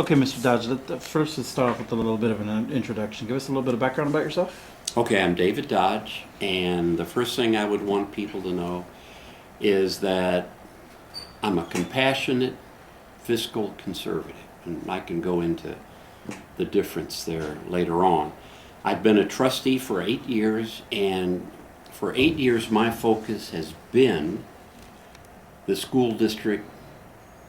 Okay, Mr. Dodge, first let's start off with a little bit of an introduction. Give us a little bit of background about yourself. Okay, I'm David Dodge, and the first thing I would want people to know is that I'm a compassionate fiscal conservative, and I can go into the difference there later on. I've been a trustee for 8 years, and for 8 years my focus has been the school district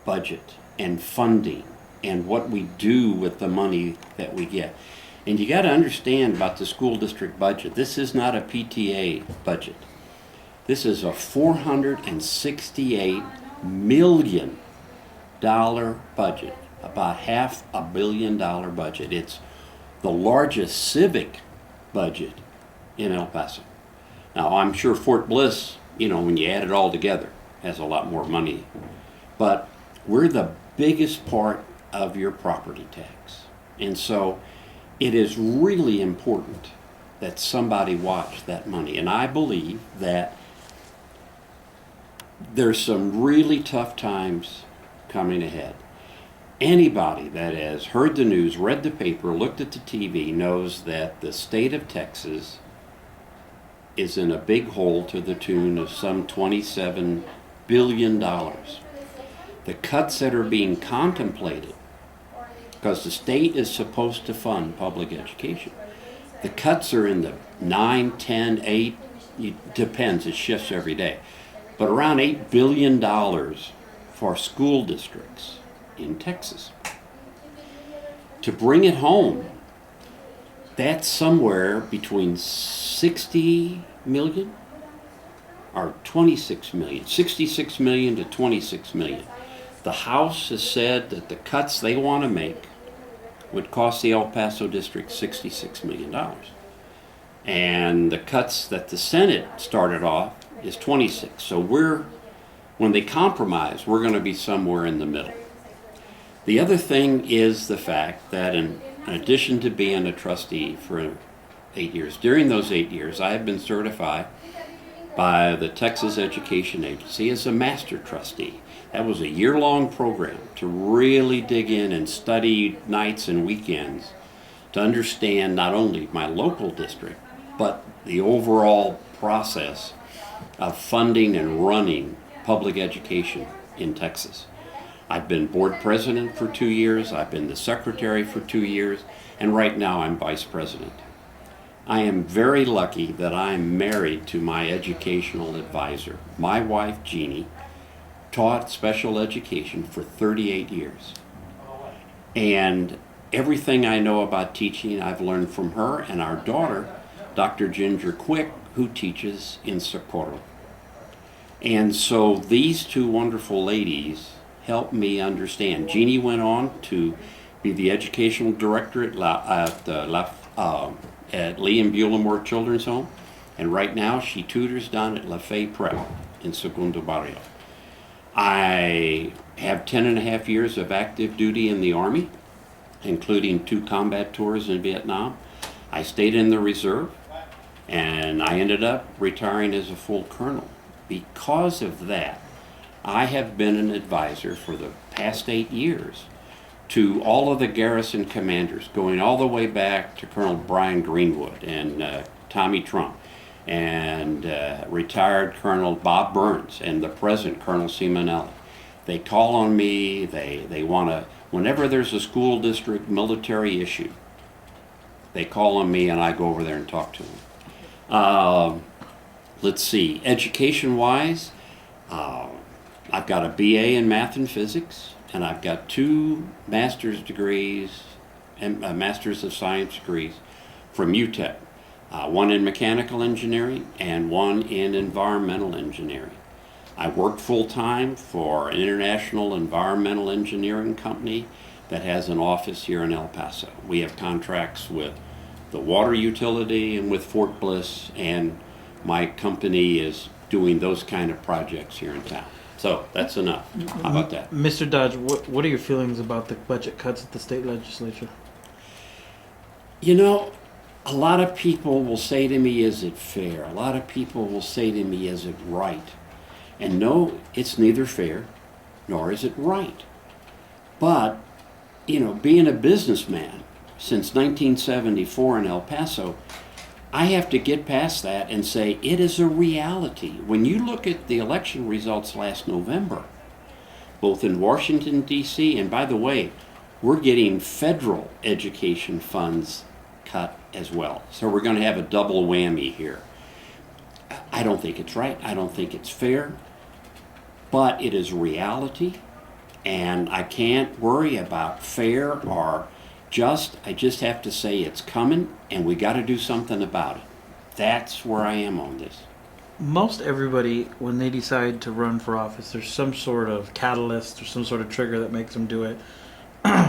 budget and funding and what we do with the money that we get. And you got to understand about the school district budget. This is not a PTA budget. This is a $468 million budget, about $500 million budget. It's the largest civic budget in El Paso. Now, I'm sure Fort Bliss, when you add it all together, has a lot more money. But we're the biggest part of your property tax. And so it is really important that somebody watch that money. And I believe that there's some really tough times coming ahead. Anybody that has heard the news, read the paper, looked at the TV, knows that the state of Texas is in a big hole to the tune of some $27 billion. The cuts that are being contemplated, because the state is supposed to fund public education, the cuts are in the 9, 10, 8, it depends, it shifts every day, but around $8 billion for school districts in Texas. To bring it home, that's somewhere between 60 million or 26 million, 66 million to 26 million. The House has said that the cuts they want to make would cost the El Paso district $66 million. And the cuts that the Senate started off is 26. So when they compromise, we're going to be somewhere in the middle. The other thing is the fact that in addition to being a trustee for 8 years, during those 8 years, I have been certified by the Texas Education Agency as a master trustee. That was a year-long program to really dig in and study nights and weekends to understand not only my local district, but the overall process of funding and running public education in Texas. I've been board president for 2 years, I've been the secretary for 2 years, and right now I'm vice president. I am very lucky that I'm married to my educational advisor. My wife, Jeannie, taught special education for 38 years. And everything I know about teaching, I've learned from her and our daughter, Dr. Ginger Quick, who teaches in Socorro. And so these two wonderful ladies helped me understand. Jeannie went on to be the educational director at Lee and Bueller Children's Home, and right now she tutors down at La Fe Prep in Segundo Barrio. I have 10 and a half years of active duty in the Army, including 2 combat tours in Vietnam. I stayed in the reserve, and I ended up retiring as a full colonel. Because of that, I have been an advisor for the past 8 years to all of the garrison commanders, going all the way back to Colonel Brian Greenwood and Tommy Trump, and retired Colonel Bob Burns and the present Colonel Simonelli. They call on me, they want to, whenever there's a school district military issue, they call on me and I go over there and talk to them. Let's see, education-wise, I've got a BA in math and physics, and I've got 2 master's degrees, and Masters of Science degrees from UTEP. One in mechanical engineering and one in environmental engineering. I work full-time for an international environmental engineering company that has an office here in El Paso. We have contracts with the water utility and with Fort Bliss, and my company is doing those kind of projects here in town. So that's enough. How about that? Mr. Dodge, what are your feelings about the budget cuts at the state legislature? A lot of people will say to me, is it fair? A lot of people will say to me, is it right? And no, it's neither fair nor is it right. But being a businessman since 1974 in El Paso, I have to get past that and say it is a reality. When you look at the election results last November, both in Washington, D.C., and by the way, we're getting federal education funds cut as well. So we're going to have a double whammy here. I don't think it's right. I don't think it's fair. But it is reality. And I can't worry about fair or just. I just have to say it's coming and we got to do something about it. That's where I am on this. Most everybody, when they decide to run for office, there's some sort of catalyst or some sort of trigger that makes them do it.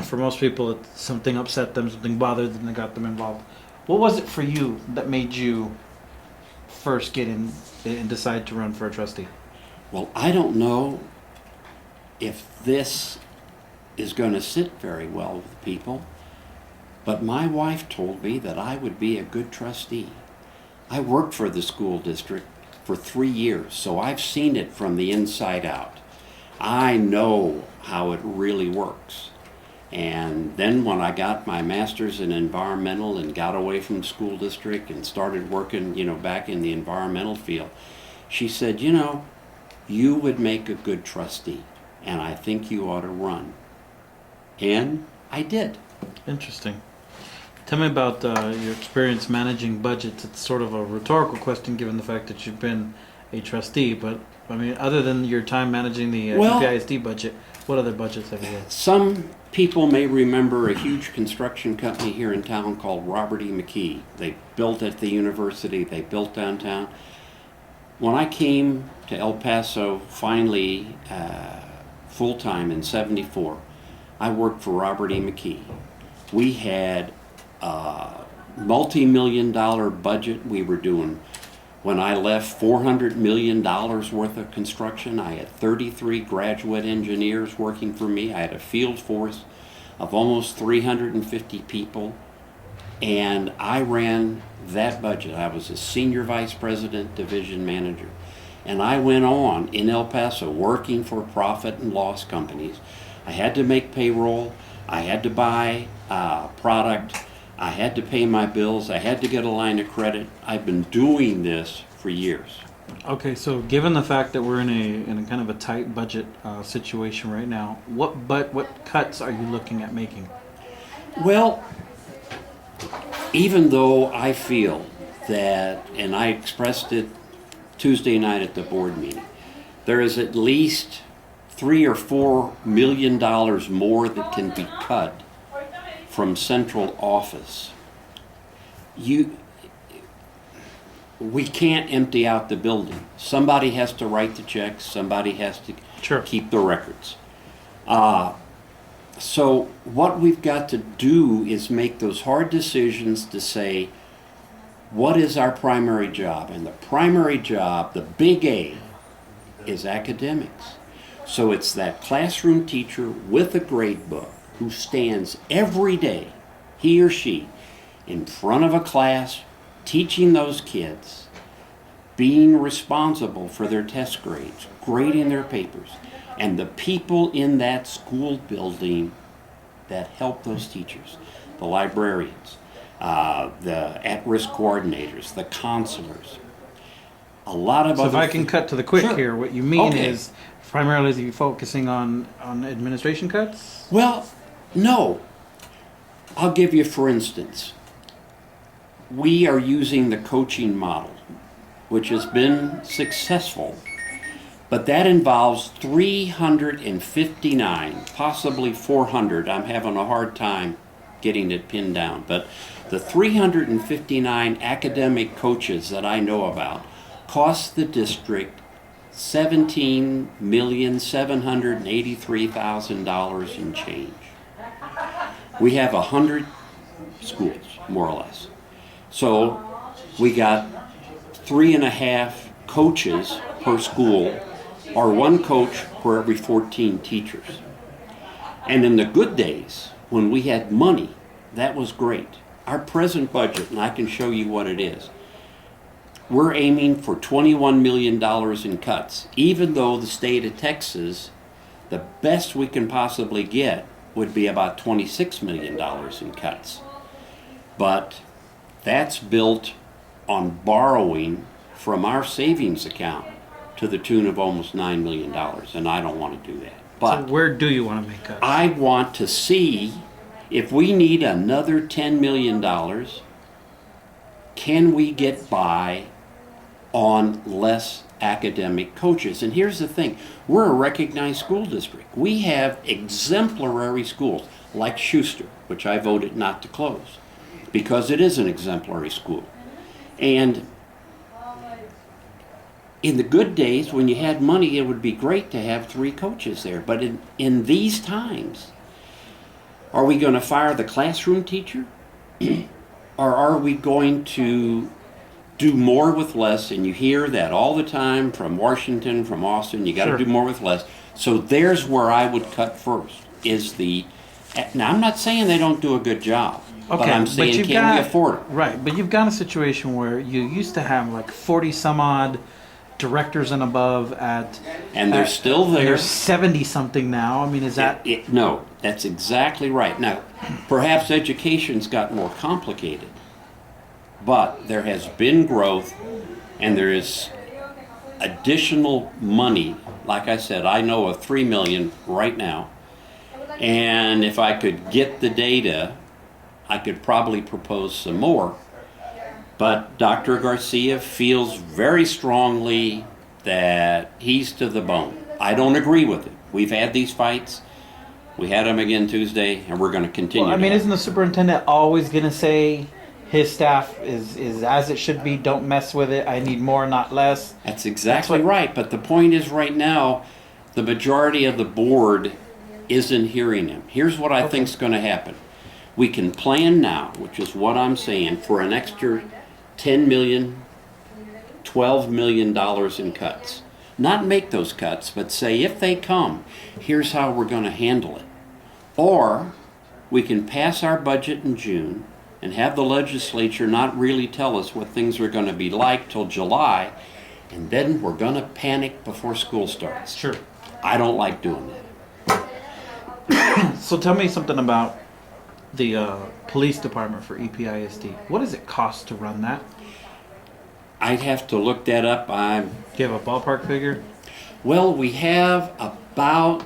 For most people, it's something upset them, something bothered them that got them involved. What was it for you that made you first get in and decide to run for a trustee? Well, I don't know if this is going to sit very well with people, but my wife told me that I would be a good trustee. I worked for the school district for 3 years, so I've seen it from the inside out. I know how it really works. And then when I got my master's in environmental and got away from the school district and started working, back in the environmental field, she said, you would make a good trustee, and I think you ought to run. And I did. Interesting. Tell me about your experience managing budgets. It's sort of a rhetorical question given the fact that you've been a trustee, but I mean, other than your time managing the EPISD budget, what other budgets have you had? Some people may remember a huge construction company here in town called Robert E. McKee. They built at the university, they built downtown. When I came to El Paso finally full-time in '74, I worked for Robert E. McKee. We had a multi-million-dollar budget. We were doing, when I left, $400 million worth of construction. I had 33 graduate engineers working for me. I had a field force of almost 350 people, and I ran that budget. I was a senior vice president, division manager, and I went on in El Paso working for profit and loss companies. I had to make payroll. I had to buy product. I had to pay my bills. I had to get a line of credit. I've been doing this for years. Okay, so given the fact that we're in a kind of a tight budget situation right now, what cuts are you looking at making? Well, even though I feel that, and I expressed it Tuesday night at the board meeting, there is at least $3 or $4 million more that can be cut from central office. We can't empty out the building. Somebody has to write the checks. Somebody has to keep the records. So what we've got to do is make those hard decisions to say, what is our primary job? And the primary job, the big A, is academics. So it's that classroom teacher with a grade book who stands every day, he or she, in front of a class, teaching those kids, being responsible for their test grades, grading their papers, and the people in that school building that help those teachers, the librarians, the at-risk coordinators, the counselors, a lot of So other if I can cut to the quick Sure. here, what you mean Okay. is primarily you focusing on administration cuts? Well, no. I'll give you, for instance, we are using the coaching model, which has been successful, but that involves 359, possibly 400. I'm having a hard time getting it pinned down, but the 359 academic coaches that I know about cost the district $17,783,000 in change. We have 100 schools, more or less. So we got 3.5 coaches per school, or one coach for every 14 teachers. And in the good days, when we had money, that was great. Our present budget, and I can show you what it is, we're aiming for $21 million in cuts, even though the state of Texas, the best we can possibly get would be about $26 million in cuts. But that's built on borrowing from our savings account to the tune of almost $9 million, and I don't want to do that. But So where do you want to make cuts? I want to see if we need another $10 million, can we get by on less academic coaches? And here's the thing, we're a recognized school district. We have exemplary schools like Schuster, which I voted not to close because it is an exemplary school. And in the good days, when you had money, it would be great to have 3 coaches there. But in these times, are we going to fire the classroom teacher? Or are we going to do more with less? And you hear that all the time from Washington, from Austin, you got to Sure. do more with less. So there's where I would cut first, is now I'm not saying they don't do a good job, but I'm saying can we afford it? Right, but you've got a situation where you used to have like 40 some odd directors and above And they're still and there. there's 70 something now. I mean, is that No, that's exactly right. Now, perhaps education's got more complicated, but there has been growth and there is additional money. Like I said, I know of $3 million right now, and if I could get the data, I could probably propose some more. But Dr. Garcia feels very strongly that he's to the bone. I don't agree with it. We've had these fights. We had them again Tuesday, and we're going to continue. well, I mean, to isn't the superintendent always going to say his staff is as it should be, don't mess with it, I need more, not less? That's exactly right. But the point is, right now, the majority of the board isn't hearing him. Here's what I think is going to happen. We can plan now, which is what I'm saying, for an extra $10 million, $12 million in cuts. Not make those cuts, but say if they come, here's how we're going to handle it. Or we can pass our budget in June and have the legislature not really tell us what things are going to be like till July, and then we're going to panic before school starts. Sure. I don't like doing that. So tell me something about the police department for EPISD. What does it cost to run that? I'd have to look that up. Do you have a ballpark figure? Well, we have about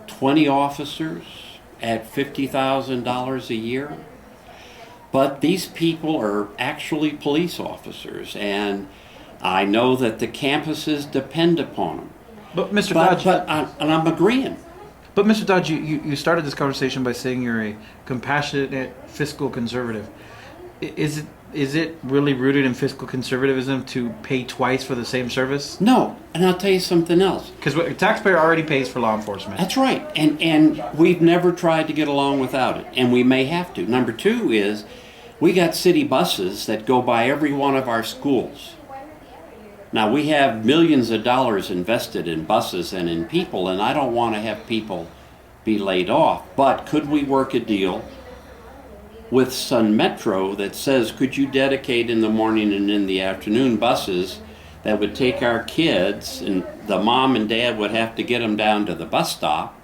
20 officers at $50,000 a year. But these people are actually police officers, and I know that the campuses depend upon them. But Mr. Dodge, And I'm agreeing. But Mr. Dodge, you started this conversation by saying you're a compassionate fiscal conservative. Is it really rooted in fiscal conservatism to pay twice for the same service? No, and I'll tell you something else. Because the taxpayer already pays for law enforcement. That's right, and we've never tried to get along without it, and we may have to. Number 2 is we got city buses that go by every one of our schools. Now, we have millions of dollars invested in buses and in people, and I don't want to have people be laid off. But could we work a deal with Sun Metro that says, could you dedicate in the morning and in the afternoon buses that would take our kids, and the mom and dad would have to get them down to the bus stop,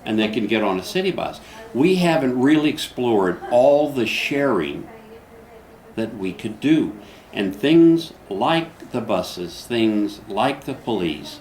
and they can get on a city bus. We haven't really explored all the sharing that we could do. And things like the buses, things like the police,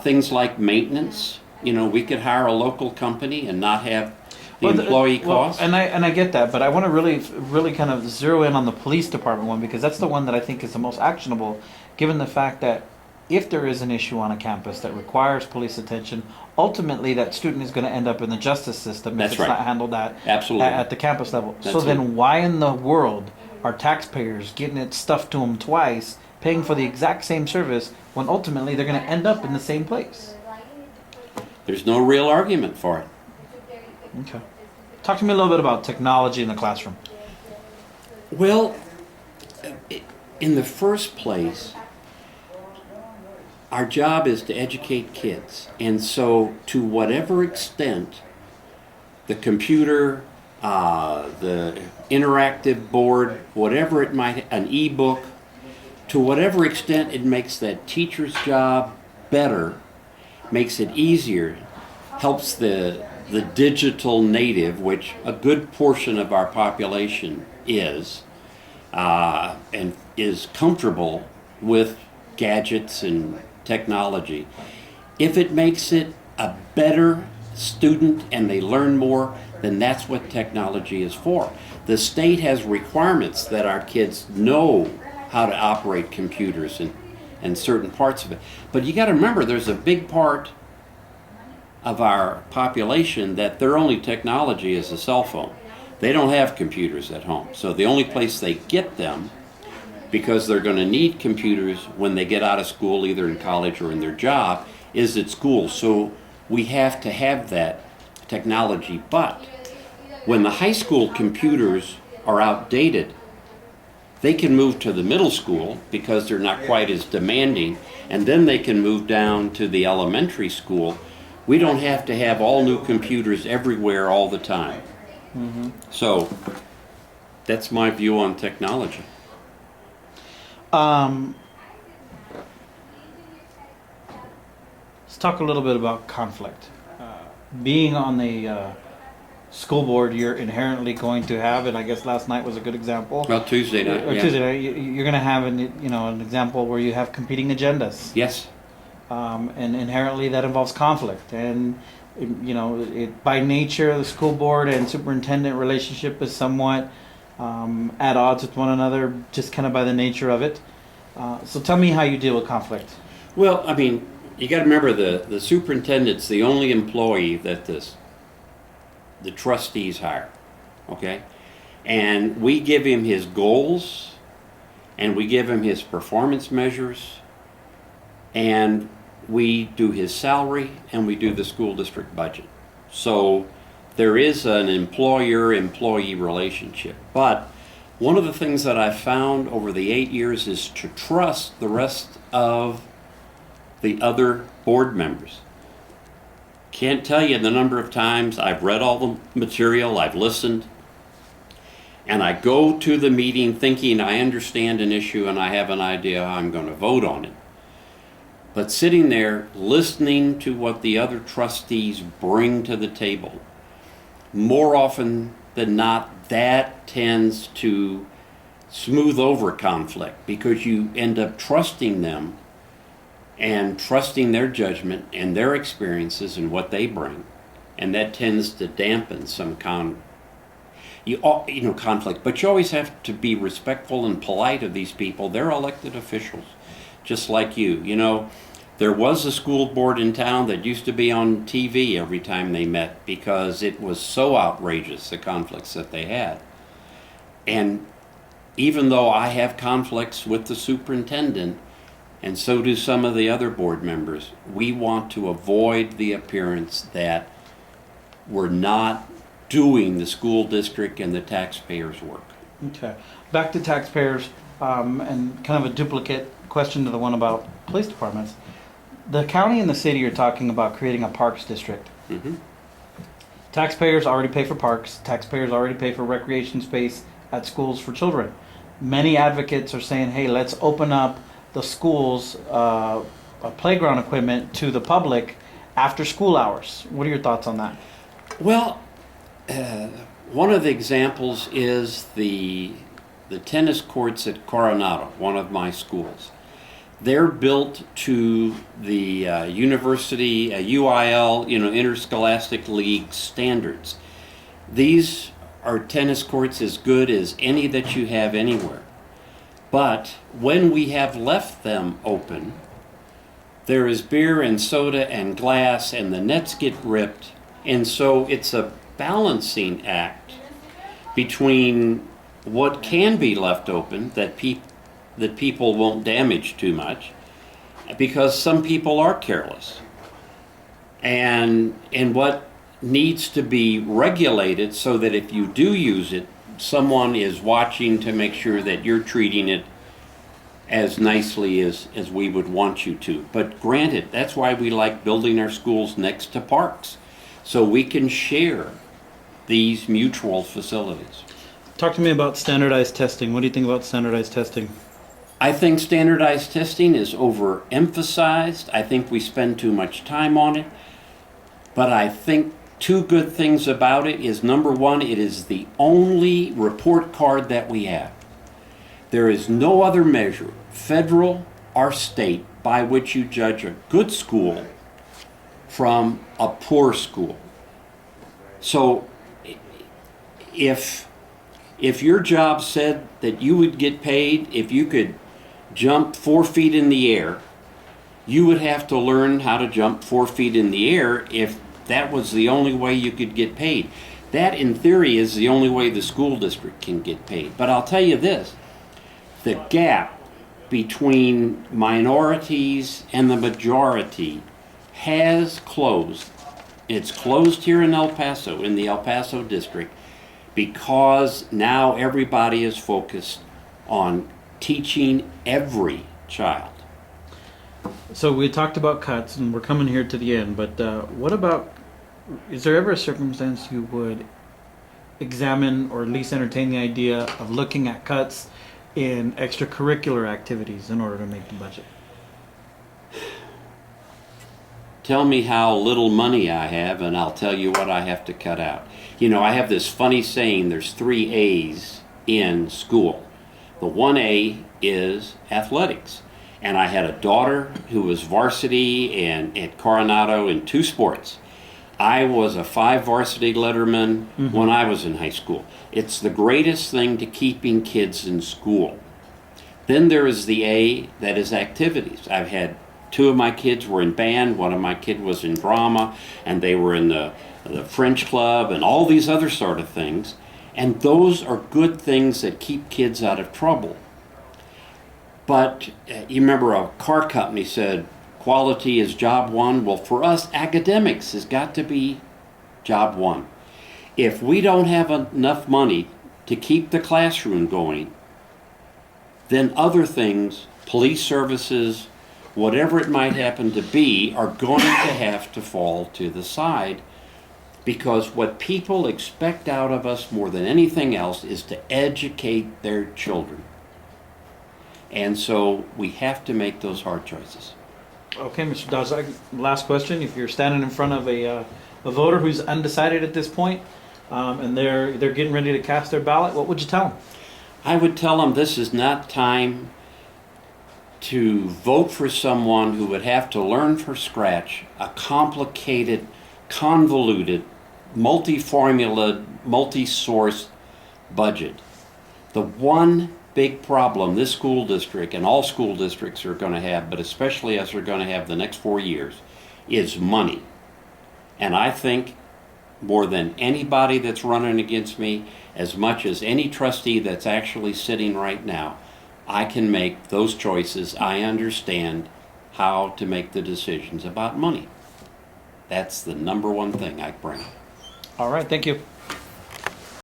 things like maintenance, we could hire a local company and not have the employee costs. And I get that, but I want to really kind of zero in on the police department one, because that's the one that I think is the most actionable, given the fact that if there is an issue on a campus that requires police attention, ultimately that student is going to end up in the justice system That's if it's right. not handled Absolutely. at the campus level. That's So then it. why in the world are taxpayers getting it stuffed to them twice, paying for the exact same service, when ultimately they're going to end up in the same place? There's no real argument for it. Okay. Talk to me a little bit about technology in the classroom. Well, in the first place, our job is to educate kids. And so to whatever extent the computer, the interactive board, whatever it might, an e-book, to whatever extent it makes that teacher's job better, makes it easier, helps the the digital native, which a good portion of our population is, and is comfortable with gadgets and technology, if it makes it a better student and they learn more, then that's what technology is for. The state has requirements that our kids know how to operate computers and certain parts of it. But you got to remember, there's a big part of our population that their only technology is a cell phone. They don't have computers at home. So the only place they get them, because they're going to need computers when they get out of school, either in college or in their job, is at school. So we have to have that technology. But when the high school computers are outdated, they can move to the middle school because they're not quite as demanding, and then they can move down to the elementary school. We don't have to have all new computers everywhere all the time. Mm-hmm. So that's my view on technology. Let's talk a little bit about conflict. Being on the school board, you're inherently going to have, and I guess last night was a good example. Well, Tuesday night. Or Tuesday night, you're going to have an example where you have competing agendas. Yes. And inherently that involves conflict. And by nature, the school board and superintendent relationship is somewhat at odds with one another, just kind of by the nature of it. So tell me how you deal with conflict. Well, I mean, you got to remember the superintendent's the only employee that the trustees hire, okay? And we give him his goals, and we give him his performance measures, and we do his salary, and we do the school district budget. So there is an employer-employee relationship. But one of the things that I've found over the 8 years is to trust the rest of the other board members. Can't tell you the number of times I've read all the material, I've listened, and I go to the meeting thinking I understand an issue and I have an idea how I'm going to vote on it. But sitting there listening to what the other trustees bring to the table, more often than not, that tends to smooth over conflict because you end up trusting them and trusting their judgment and their experiences and what they bring. And that tends to dampen some conflict. But you always have to be respectful and polite of these people. They're elected officials, just like you. There was a school board in town that used to be on TV every time they met because it was so outrageous, the conflicts that they had. And even though I have conflicts with the superintendent, and so do some of the other board members, we want to avoid the appearance that we're not doing the school district and the taxpayers' work. Okay. Back to taxpayers, and kind of a duplicate question to the one about police departments. The county and the city are talking about creating a parks district. Mm-hmm. Taxpayers already pay for parks. Taxpayers already pay for recreation space at schools for children. Many advocates are saying, hey, let's open up the schools' playground equipment to the public after school hours. What are your thoughts on that? Well, one of the examples is the tennis courts at Coronado, one of my schools. They're built to the university, UIL, Interscholastic League standards. These are tennis courts as good as any that you have anywhere. But when we have left them open, there is beer and soda and glass and the nets get ripped. And so it's a balancing act between what can be left open that people won't damage too much, because some people are careless, and what needs to be regulated so that if you do use it, someone is watching to make sure that you're treating it as nicely as we would want you to. But granted, that's why we like building our schools next to parks, so we can share these mutual facilities. Talk to me about standardized testing. What do you think about standardized testing? I think standardized testing is overemphasized. I think we spend too much time on it. But I think two good things about it is, number one, it is the only report card that we have. There is no other measure, federal or state, by which you judge a good school from a poor school. So if your job said that you would get paid if you could jump 4 feet in the air, you would have to learn how to jump 4 feet in the air if that was the only way you could get paid. That, in theory, is the only way the school district can get paid. But I'll tell you this, the gap between minorities and the majority has closed. It's closed here in El Paso, in the El Paso district, because now everybody is focused on teaching every child. So we talked about cuts, and we're coming here to the end, but what about, is there ever a circumstance you would examine or at least entertain the idea of looking at cuts in extracurricular activities in order to make the budget? Tell me how little money I have, and I'll tell you what I have to cut out. You know, I have this funny saying, there's 3 A's in school. The 1A is athletics. And I had a daughter who was varsity and at Coronado in 2 sports. I was a 5 varsity letterman when I was in high school. It's the greatest thing to keeping kids in school. Then there is the A that is activities. I've had 2 of my kids were in band, 1 of my kids was in drama, and they were in the French club and all these other sort of things. And those are good things that keep kids out of trouble. But you remember a car company said, quality is job 1. Well, for us, academics has got to be job 1. If we don't have enough money to keep the classroom going, then other things, police services, whatever it might happen to be, are going to have to fall to the side, because what people expect out of us more than anything else is to educate their children. And so we have to make those hard choices. Okay, Mr. Dozak, last question. If you're standing in front of a voter who's undecided at this point, and they're getting ready to cast their ballot, what would you tell them? I would tell them this is not time to vote for someone who would have to learn from scratch a complicated, convoluted, multi-formula, multi-source budget. The one big problem this school district and all school districts are going to have, but especially as we're going to have the next 4 years, is money. And I think more than anybody that's running against me, as much as any trustee that's actually sitting right now, I can make those choices. I understand how to make the decisions about money. That's the number one thing I bring. All right, thank you.